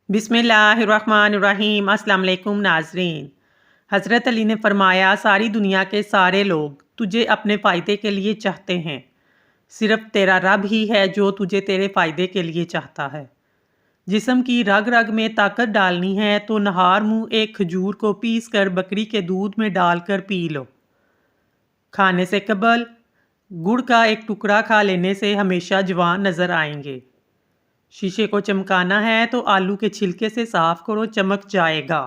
बिस्मिल्लाहिर्रहमानिर्रहीम। अस्सलाम वालेकुम नाज़रीन। हज़रत अली ने फरमाया, सारी दुनिया के सारे लोग तुझे अपने फ़ायदे के लिए चाहते हैं, सिर्फ़ तेरा रब ही है जो तुझे तेरे फ़ायदे के लिए चाहता है। जिस्म की रग रग में ताकत डालनी है तो नहार मुँह एक खजूर को पीस कर बकरी के दूध में डालकर पी लो। खाने से कबल गुड़ का एक टुकड़ा खा लेने से हमेशा जवान नज़र आएंगे। शीशे को चमकाना है तो आलू के छिलके से साफ करो, चमक जाएगा।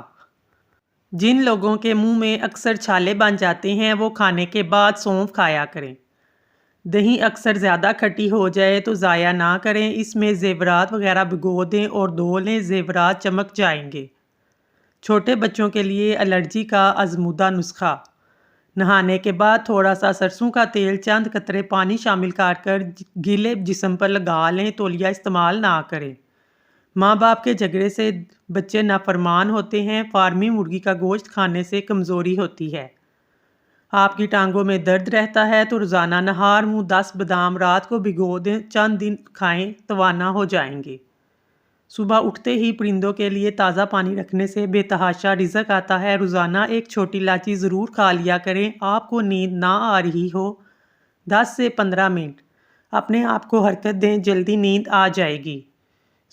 जिन लोगों के मुंह में अक्सर छाले बन जाते हैं वो खाने के बाद सौंफ खाया करें। दही अक्सर ज़्यादा खट्टी हो जाए तो ज़ाया ना करें, इसमें ज़ेवरात वगैरह भिगो दें और धो लें, ज़ेवरात चमक जाएंगे। छोटे बच्चों के लिए एलर्जी का आजमूदा नुस्खा। नहाने के बाद थोड़ा सा सरसों का तेल चंद कतरे पानी शामिल कर गीले जिस्म पर लगा लें, तौलिया इस्तेमाल ना करें। माँ बाप के झगड़े से बच्चे नाफरमान होते हैं। फार्मी मुर्गी का गोश्त खाने से कमज़ोरी होती है। आपकी टांगों में दर्द रहता है तो रोज़ाना नहार मुँह 10 बादाम रात को भिगो दें, चंद दिन खाएं, तवाना हो जाएंगे। सुबह उठते ही परिंदों के लिए ताज़ा पानी रखने से बेतहाशा रिज़्क आता है। रोज़ाना एक छोटी इलायची ज़रूर खा लिया करें। आपको नींद ना आ रही हो, 10 से 15 मिनट अपने आप को हरकत दें, जल्दी नींद आ जाएगी।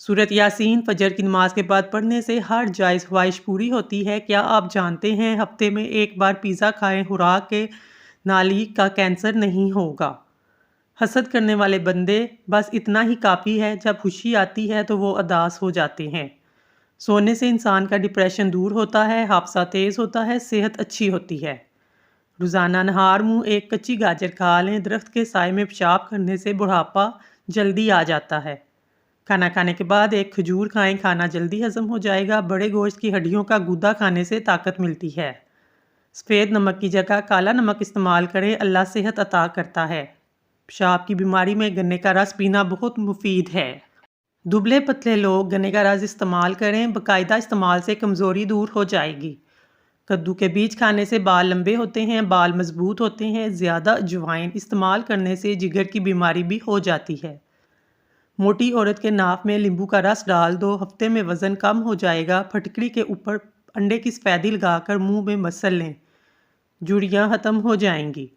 सूरत यासीन फजर की नमाज के बाद पढ़ने से हर जायज़ ख्वाहिश पूरी होती है। क्या आप जानते हैं हफ्ते में एक बार पिज़्ज़ा खाएं, खुराक के नाली का कैंसर नहीं होगा। हसद करने वाले बंदे बस इतना ही काफ़ी है, जब खुशी आती है तो वो उदास हो जाते हैं। सोने से इंसान का डिप्रेशन दूर होता है, हादसा तेज़ होता है, सेहत अच्छी होती है। रोज़ाना नहार मुँह एक कच्ची गाजर खा लें। दरख्त के साए में पेशाब करने से बुढ़ापा जल्दी आ जाता है। खाना खाने के बाद एक खजूर खाएं, खाना जल्दी हजम हो जाएगा। बड़े गोश्त की हड्डियों का गूदा खाने से ताकत मिलती है। सफ़ेद नमक की जगह काला नमक इस्तेमाल करें, अल्लाह सेहत अता करता है। पेशाब की बीमारी में गन्ने का रस पीना बहुत मुफीद है। दुबले पतले लोग गन्ने का रस इस्तेमाल करें, बाकायदा इस्तेमाल से कमज़ोरी दूर हो जाएगी। कद्दू के बीज खाने से बाल लंबे होते हैं, बाल मजबूत होते हैं। ज़्यादा अजवाइन इस्तेमाल करने से जिगर की बीमारी भी हो जाती है। मोटी औरत के नाक में नींबू का रस डाल दो, हफ्ते में वज़न कम हो जाएगा। फटकड़ी के ऊपर अंडे की सफ़ेदी लगाकर मुंह में मसल लें, जुड़ियाँ ख़त्म हो जाएंगी।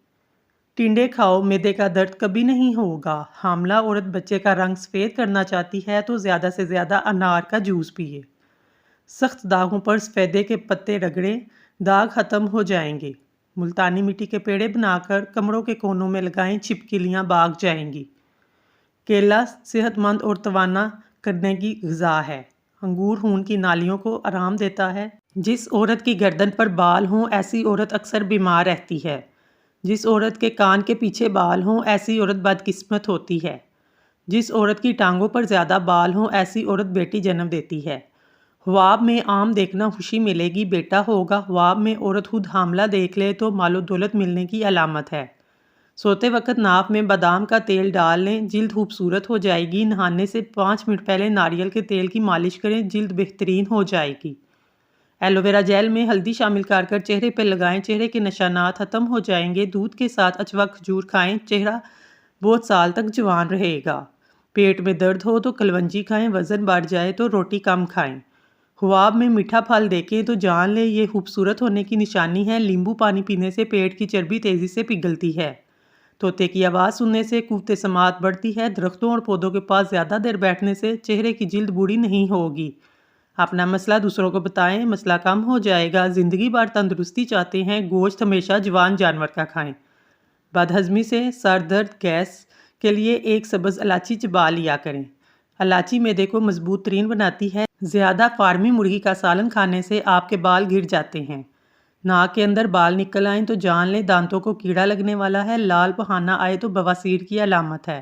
टिंडे खाओ, मैदे का दर्द कभी नहीं होगा। हामला औरत बच्चे का रंग सफ़ेद करना चाहती है तो ज़्यादा से ज़्यादा अनार का जूस पिए। सख्त दागों पर सफ़ेदे के पत्ते रगड़ें, दाग ख़त्म हो जाएंगे। मुल्तानी मिट्टी के पेड़े बनाकर कमरों के कोनों में लगाएं, छिपकलियाँ भाग जाएंगी। केला सेहतमंद और तवाना करने की ग़िज़ा है। अंगूर खून की नालियों को आराम देता है। जिस औरत की गर्दन पर बाल हों ऐसी औरत अक्सर बीमार रहती है। जिस औरत के कान के पीछे बाल हों ऐसी औरत बदकिस्मत होती है। जिस औरत की टांगों पर ज़्यादा बाल हों ऐसी औरत बेटी जन्म देती है। ख्वाब में आम देखना खुशी मिलेगी, बेटा होगा। ख्वाब में औरत खुद हामला देख ले तो मालो दौलत मिलने की अलामत है। सोते वक्त नाक में बादाम का तेल डाल लें, जिल्द खूबसूरत हो जाएगी। नहाने से 5 मिनट पहले नारियल के तेल की मालिश करें, जिल्द बेहतरीन हो जाएगी। एलोवेरा जेल में हल्दी शामिल कर चेहरे पर लगाएं, चेहरे के निशानात ख़त्म हो जाएंगे। दूध के साथ अजवा खजूर खाएं, चेहरा बहुत साल तक जवान रहेगा। पेट में दर्द हो तो कलवंजी खाएं, वज़न बढ़ जाए तो रोटी कम खाएं। ख्वाब में मीठा फल देखें तो जान लें ये खूबसूरत होने की निशानी है। नींबू पानी पीने से पेट की चर्बी तेज़ी से पिघलती है। तोते की आवाज़ सुनने से कुव्वत समात बढ़ती है। दरख्तों और पौधों के पास ज़्यादा देर बैठने से चेहरे की जिल्द बूढ़ी नहीं होगी। अपना मसला दूसरों को बताएं, मसला कम हो जाएगा। ज़िंदगी भर तंदुरुस्ती चाहते हैं, गोश्त हमेशा जवान जानवर का खाएं। बदहज़मी से सर दर्द, गैस के लिए एक सब्ज़ इलायची चबा लिया करें। इलायची मैदे को मजबूत तरीन बनाती है। ज़्यादा फार्मी मुर्गी का सालन खाने से आपके बाल गिर जाते हैं। नाक के अंदर बाल निकल आए तो जान लें दांतों को कीड़ा लगने वाला है। लाल बहाना आए तो बवासीर की अलामत है।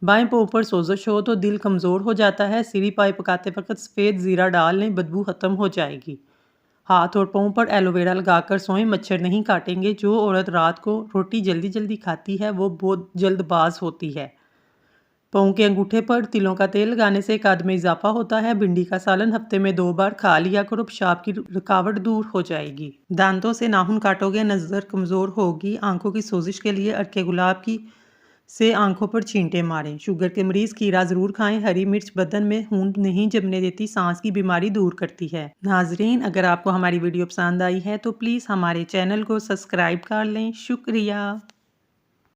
बाएं पाँव पर सोजश हो तो दिल कमज़ोर हो जाता है। सीरी पाई पकाते वक्त सफ़ेद ज़ीरा डाल लें, बदबू ख़त्म हो जाएगी। हाथ और पाँव पर एलोवेरा लगाकर सोएं, मच्छर नहीं काटेंगे। जो औरत रात को रोटी जल्दी जल्दी खाती है वो बहुत जल्दबाज होती है। पाँव के अंगूठे पर तिलों का तेल लगाने से कद में इजाफा होता है। भिंडी का सालन हफ्ते में 2 बार खा लिया करो, पेशाब की रुकावट दूर हो जाएगी। दांतों से नाखून काटोगे, नज़र कमज़ोर होगी। आंखों की सोजिश के लिए अर्के गुलाब की से आंखों पर छींटे मारें। शुगर के मरीज खीरा ज़रूर खाएं। हरी मिर्च बदन में खून नहीं जमने देती, सांस की बीमारी दूर करती है। नाजरीन, अगर आपको हमारी वीडियो पसंद आई है तो प्लीज़ हमारे चैनल को सब्सक्राइब कर लें। शुक्रिया।